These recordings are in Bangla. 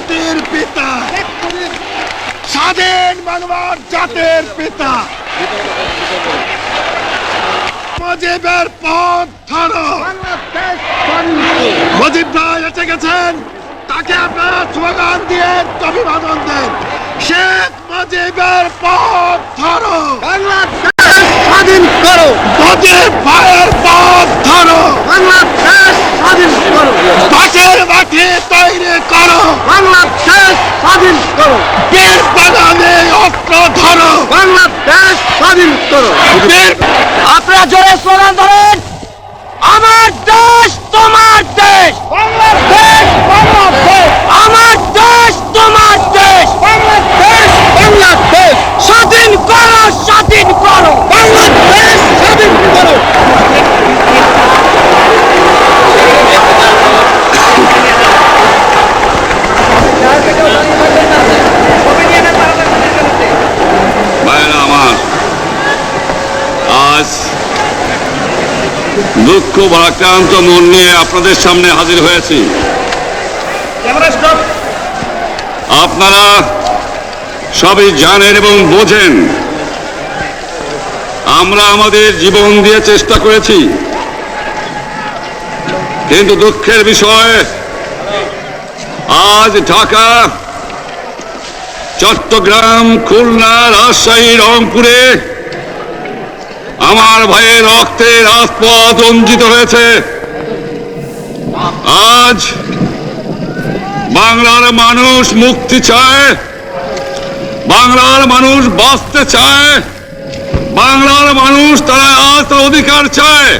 জাতির পিতা, স্বাধীন বাংলার জাতির পিতা মুজিবের পথ ধরো। মুজিব ভাই এসে গেছেন, তাকে আপনারা স্লোগান দিয়ে অভিবাদন দেন। শেখ মুজিবের পথ ধরো, বাংলাদেশ স্বাধীন করো। মুজিব ভাইয়ের পথ ধরো, বাংলাদেশ স্বাধীন করো। পাশের মাঠে তৈরি করো, বাংলাদেশ স্বাধীন করো। বীর বাগানে অস্ত্র ধরো, বাংলাদেশ স্বাধীন করো। বীর আপনারা জোরে স্লোগান ধরেন, আমার দেশ তোমার দেশ। বাংলাদেশ বাংলাদেশ, আমার দেশ তোমার দেশ। বাংলাদেশ বাংলাদেশ, স্বাধীন করো স্বাধীন করো। বাংলাদেশ স্বাধীন করো। ভাইরা আমার, আজ দুঃখ ভারাক্রান্ত মন নিয়ে আপনাদের সামনে হাজির হয়েছি। আপনারা সবই জানেন এবং বোঝেন আমরা আমাদের জীবন দিয়ে চেষ্টা করেছি, কিন্তু দুঃখের বিষয় আজ ঢাকা, চট্টগ্রাম, খুলনা, রাজশাহী, রংপুরে আমার ভাইয়ের রক্তে রাজপথ রঞ্জিত হয়েছে। আজ বাংলার মানুষ মুক্তি চায়, বাংলার মানুষ বাঁচতে চায়, বাংলার মানুষ তারা আজ তার অধিকার চায়।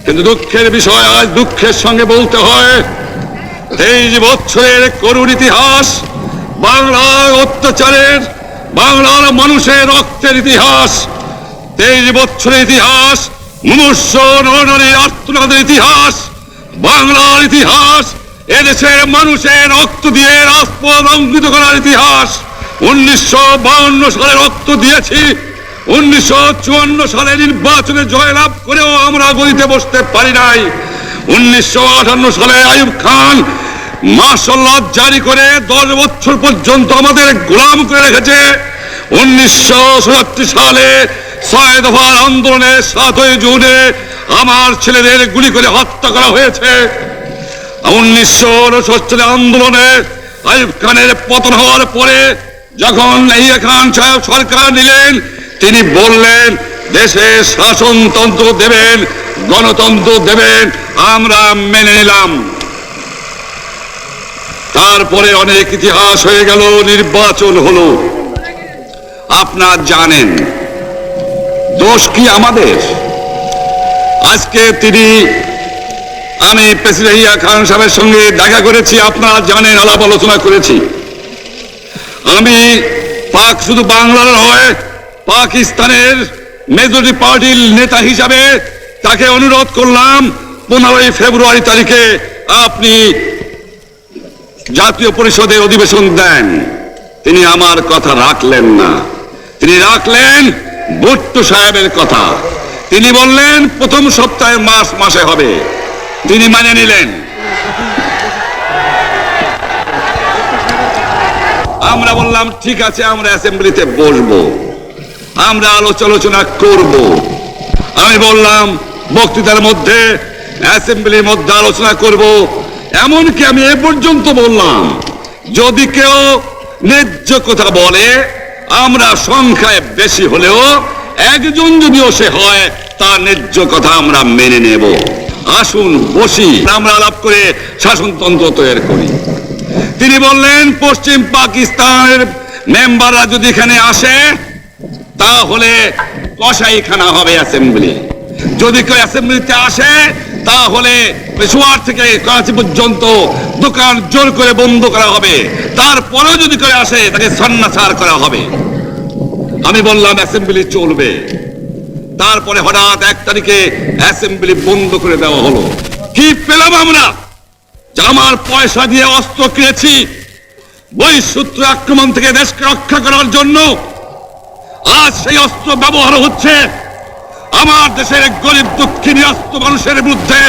কিন্তু দুঃখের বিষয়, আজ দুঃখের সঙ্গে বলতে হয় 23 বছরের করুণ ইতিহাস, বাংলার অত্যাচারের, বাংলার মানুষের রক্তের ইতিহাস, 23 বছরের ইতিহাস, মুমূর্ষ নরনারীর আর্তনাদের ইতিহাস, বাংলার ইতিহাস, এদেশের মানুষের রক্ত দিয়ে রাজপথ অঙ্কিত করার ইতিহাস। 1952 সালে রক্ত দিয়েছি, 1954 সালে নির্বাচনে জয়লাভ করেও আমরা গদিতে বসতে পারি নাই। 1958 সালে আইয়ুব খান মার্শাল ল জারি করে 10 বছর পর্যন্ত আমাদের গোলাম করে রেখেছে। 1967 সালে 6 দফার আন্দোলনে 7ই জুনে আমার ছেলেদের গুলি করে হত্যা করা হয়েছে। 1969 আন্দোলনে আইয়ুব খানের পতন হওয়ার পরে যখন ইয়াহিয়া খান সাহেব সরকার নিলেন, তিনি বললেন দেশে শাসনতন্ত্র দেবেন, গণতন্ত্র দেবেন, আমরা মেনে নিলাম। তারপরে অনেক ইতিহাস হয়ে গেল, নির্বাচন হলো। আপনারা জানেন দোষ কি আমাদের? আজকে আমি প্রেসিডেন্ট ইয়াহিয়া খান সাহেবের সঙ্গে দেখা করেছি, আপনারা জানেন, আলাপ আলোচনা করেছি। আমি শুধু বাংলার নয়, পাকিস্তানের মেজরিটি পার্টির নেতা হিসাবে তাকে অনুরোধ করলাম 15 ফেব্রুয়ারি তারিখে আপনি জাতীয় পরিষদের অধিবেশন দেন। তিনি আমার কথা রাখলেন না, তিনি রাখলেন ভুট্টো সাহেবের কথা। তিনি বললেন প্রথম সপ্তাহে মার্চ মাসে হবে, তিনি মানে নিলেন। আমরা বললাম ঠিক আছে, আমরা অ্যাসেম্বলিতে বসবো, আমরা আলোচনা করব। আমি বললাম বক্তৃতার মধ্যে, অ্যাসেম্বলির মধ্যে আলোচনা করব। এমনকি আমি এ পর্যন্ত বললাম যদি কেউ ন্যায্য কথা বলে, আমরা সংখ্যায় বেশি হলেও একজন যদিও সে হয়, তার ন্যায্য কথা আমরা মেনে নেব। আসুন বসি, আমরা আলাপ করে শাসনতন্ত্র তৈরি করি। তিনি বললেন পশ্চিম পাকিস্তানের মেম্বাররা যদি এখানে আসে তাহলে কসাইখানা হবে অ্যাসেম্বলি। যদি কেউ অ্যাসেম্বলিতে আসে তাহলে পেশোয়ার থেকে করাচি পর্যন্ত দোকান জোর করে বন্ধ করা হবে, তারপরেও যদি কেউ আসে তাকে সন্ন্যাসার করা হবে। আমি বললাম অ্যাসেম্বলি চলবে। তারপরে হঠাৎ 1 তারিখে অ্যাসেম্বলি বন্ধ করে দেওয়া হলো। কি পেলাম আমরা? আমার পয়সা দিয়ে অস্ত্র কিনেছি বহিঃশত্রু আক্রমণ থেকে দেশকে রক্ষা করার জন্য। আজ সেই অস্ত্র ব্যবহার হচ্ছে আমার দেশের গরিব দুঃখী নিরস্ত্র মানুষের বিরুদ্ধে,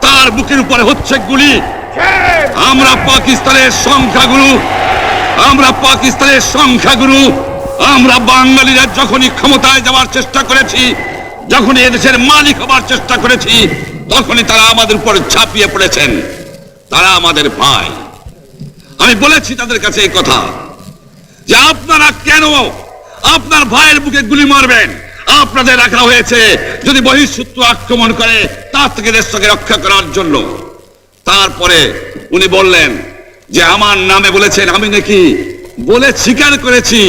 তার বুকের উপরে হচ্ছে গুলি। আমরা পাকিস্তানের সংখ্যাগুরু আমরা বাঙালিরা যখনই ক্ষমতায় যাওয়ার চেষ্টা করেছি, যখনই এদেশের মালিক হবার চেষ্টা করেছি, তখনই তারা আমাদের উপর ঝাঁপিয়ে পড়েছেন। তারা আমাদের ভাই। আমি বলেছি তাদের কাছে এই কথা যে আপনারা কেন আপনার ভাইয়ের বুকে গুলি মারবেন? আপনাদের রাখা হয়েছে যদি বহিঃশত্রু আক্রমণ করে তার থেকে দেশটাকে রক্ষা করার জন্য। তারপরে উনি বললেন যে আমার নামে বলেছেন, আমি নাকি বলে স্বীকার করেছি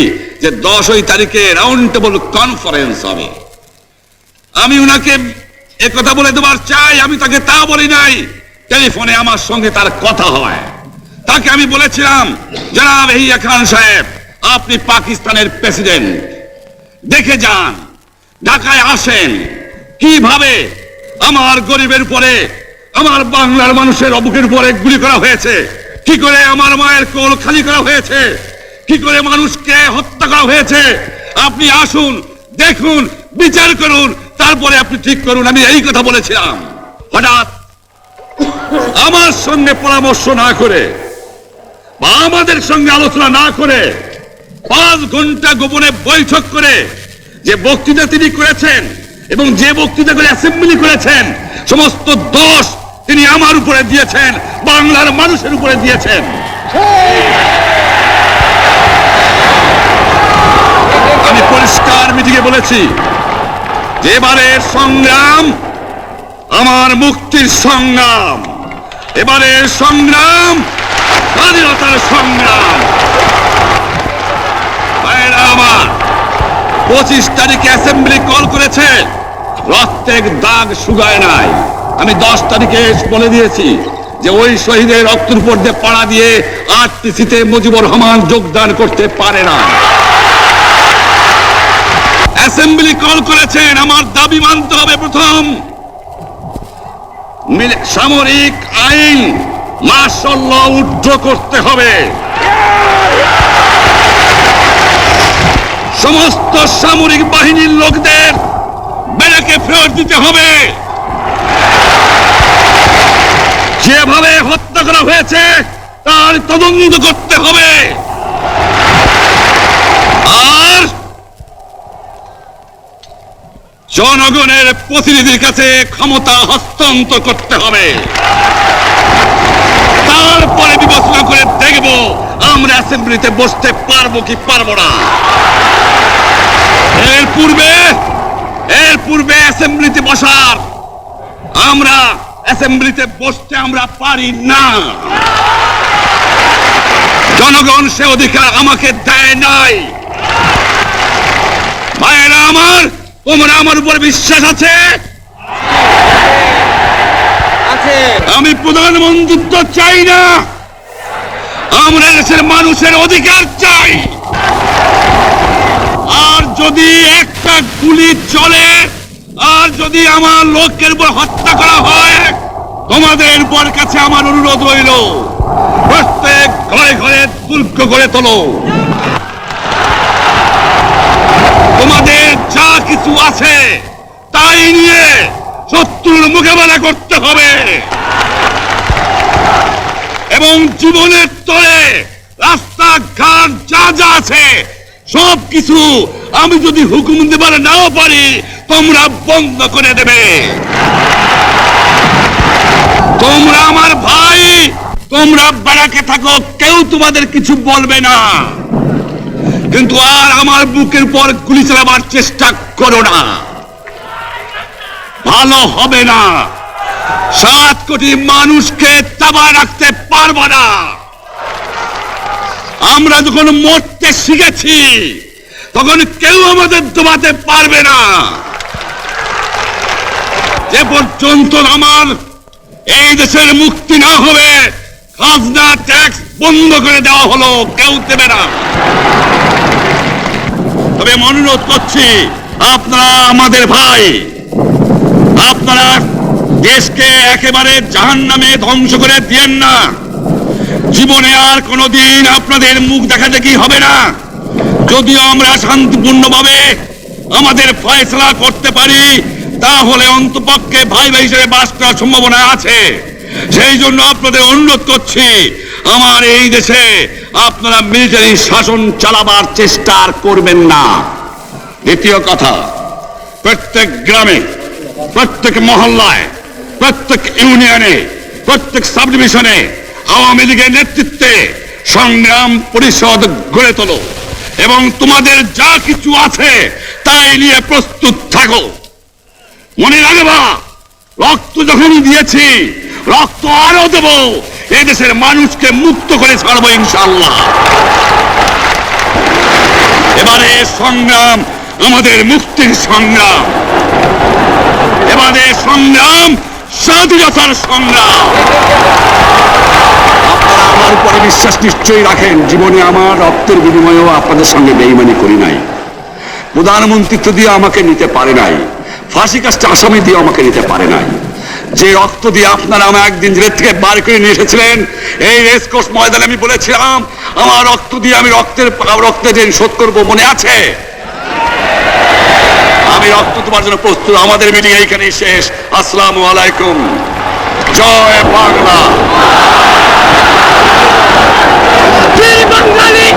যে 10 তারিখে রাউন্ড টেবল কনফারেন্স হবে। আমি উনাকে একথা বলে দেবার চাই, আমি তাকে তা বলি নাই। টেলিফোনে আমার সঙ্গে তার কথা হয়। তাকে আমি বলেছিলাম, জনাব ইয়াহিয়া খান সাহেব, আপনি পাকিস্তানের প্রেসিডেন্ট, দেখে যান, ঢাকায় আসেন কিভাবে আমার গরিবের উপরে, আমার বাংলার মানুষের বুকের উপরে গুলি করা হয়েছে, কি করে আমার মায়ের কোল খালি করা হয়েছে, কি করে মানুষকে হত্যা করা হয়েছে। আপনি আসুন, দেখুন, বিচার করুন, তারপরে আপনি ঠিক করুন। আমি এই কথা বলেছিলাম। হঠাৎ আমার সঙ্গে পরামর্শ না করে বা আমাদের সঙ্গে আলোচনা না করে 5 ঘন্টা গোপনে বৈঠক করে যে বক্তৃতা তিনি করেছেন এবং যে বক্তৃতা করে অ্যাসেম্বলি করেছেন, সমস্ত দোষ তিনি আমার উপরে দিয়েছেন, বাংলার মানুষের উপরে দিয়েছেন। আমি পরিষ্কার মিটিংয়ে বলেছি যে এবারের সংগ্রাম আমার মুক্তির সংগ্রাম, এবারের সংগ্রাম স্বাধীনতার সংগ্রাম। আমার 25 তারিখে অ্যাসেম্বলি কল করেছে, রক্তের দাগ শুকায় নাই। আমি 10 তারিখে বলে দিয়েছি যে ওই শহীদের রক্তের উপর দিয়ে পাড়া দিয়ে আরটিসিতে মুজিবুর রহমান যোগদান করতে পারে না। অ্যাসেম্বলি কল করেছেন, আমার দাবি মানতে হবে। প্রথম সামরিক আইন মার্শাল ল উদ্ধ করতে হবে, সমস্ত সামরিক বাহিনীর লোকদের ব্যারাকে ফেরত দিতে হবে, যেভাবে হত্যা করা হয়েছে তার তদন্ত করতে হবে, আর জনগণের প্রতিনিধির কাছে ক্ষমতা হস্তান্তর করতে হবে। তারপরে বিবেচনা করে দেখব আমরা অ্যাসেম্বলিতে বসতে পারবো কি পারবো না। এর পূর্বে অ্যাসেম্বলিতে বসার, আমরা অ্যাসেম্বলিতে বসতে আমরা পারি না। জনগণ সে অধিকার আমাকে দেয় নাই। ভাইয়েরা আমার, তোমরা আমার উপর বিশ্বাস আছে? আমি প্রধানমন্ত্রিত্ব চাই না, আমরা দেশের মানুষের অধিকার চাই। আর যদি একটা গুলি চলে, আর যদি আমার লোকের উপর হত্যা করা হয়, তোমাদের উপর কাছে আমার অনুরোধ রইল, প্রত্যেক ঘরে ঘরে দুর্গ করে তোলো। তোমাদের যা কিছু আছে তাই নিয়ে শত্রুর মোকাবেলা করতে হবে, এবং জীবনের তরে রাস্তাঘাট যা যা আছে সবকিছু আমি যদি হুকুম দেবার নাও পারি, তোমরা বন্ধ করে দেবে। তোমরা আমার ভাই, তোমরা ব্যারাকে থাকো, কেউ তোমাদের কিছু বলবে না, কিন্তু আর আমার বুকের পর গুলি চালাবার চেষ্টা করো না, ভালো হবে না। 7 কোটি মানুষকে চাপায় রাখতে পারবো না। আমরা যখন মরতে শিখেছি তখন কেউ আমাদের দমাতে পারবে না। যে পর্যন্ত আমার এই দেশের মুক্তি না হবে, খাজনা ট্যাক্স বন্ধ করে দেওয়া হলো, কেউ দেবে না। তবে আমি অনুরোধ করছি, আপনারা আমাদের ভাই, আপনারা দেশকে একেবারে জাহান্নামে ধ্বংস করে দিয়েন না। জীবনে আর কোনোদিন আপনাদের মুখ দেখা দেখি হবে না। যদিও আমরা শান্তিপূর্ণভাবে আমাদের ফয়সালা করতে পারি, তাহলে অন্তপক্ষে ভাই ভাই হিসেবে বাস করার সম্ভাবনা আছে। সেই জন্য আপনাদের অনুরোধ করছি, আমার এই দেশে আপনারা মিলিটারি শাসন চালাবার চেষ্টা আর করবেন না। দ্বিতীয় কথা, প্রত্যেক গ্রামে, প্রত্যেক মহল্লায়, প্রত্যেক ইউনিয়নে, প্রত্যেক সাব ডিভিশনে আওয়ামী লীগের নেতৃত্বে সংগ্রাম পরিষদ গড়ে তোলো এবং তোমাদের যা কিছু আছে তাই নিয়ে প্রস্তুত থাকো। মনে রাখবা, রক্ত যখন দিয়েছি, রক্ত আরো দেব, এই দেশের মানুষকে মুক্ত করে ছাড়বো ইনশাআল্লাহ। এবারে সংগ্রাম আমাদের মুক্তির সংগ্রাম, এবারে সংগ্রাম স্বাধীনতার সংগ্রাম। আপনারা আমার উপরে বিশ্বাস নিশ্চয়ই রাখেন। জীবনে আমার রক্তের বিনিময়েও আপনাদের সঙ্গে বেইমানি করি নাই। প্রধানমন্ত্রিত্ব দিয়ে আমাকে নিতে পারে নাই, ফাঁসি কাজটা আসামি দিয়ে আমাকে নিতে পারে নাই। যে রক্ত দিয়ে আপনারা আমাকে একদিন জেলের থেকে বার করে নিয়ে এসেছিলেন, এই রেসকোর্স ময়দানে আমি বলেছিলাম আমার রক্ত দিয়ে আমি রক্তের ঋণ শোধ করবো, মনে আছে? আমি রক্ত দেওয়ার জন্য প্রস্তুত। আমাদের মিটিং এইখানেই শেষ। আসসালামু আলাইকুম। জয় বাংলা। বাঙালি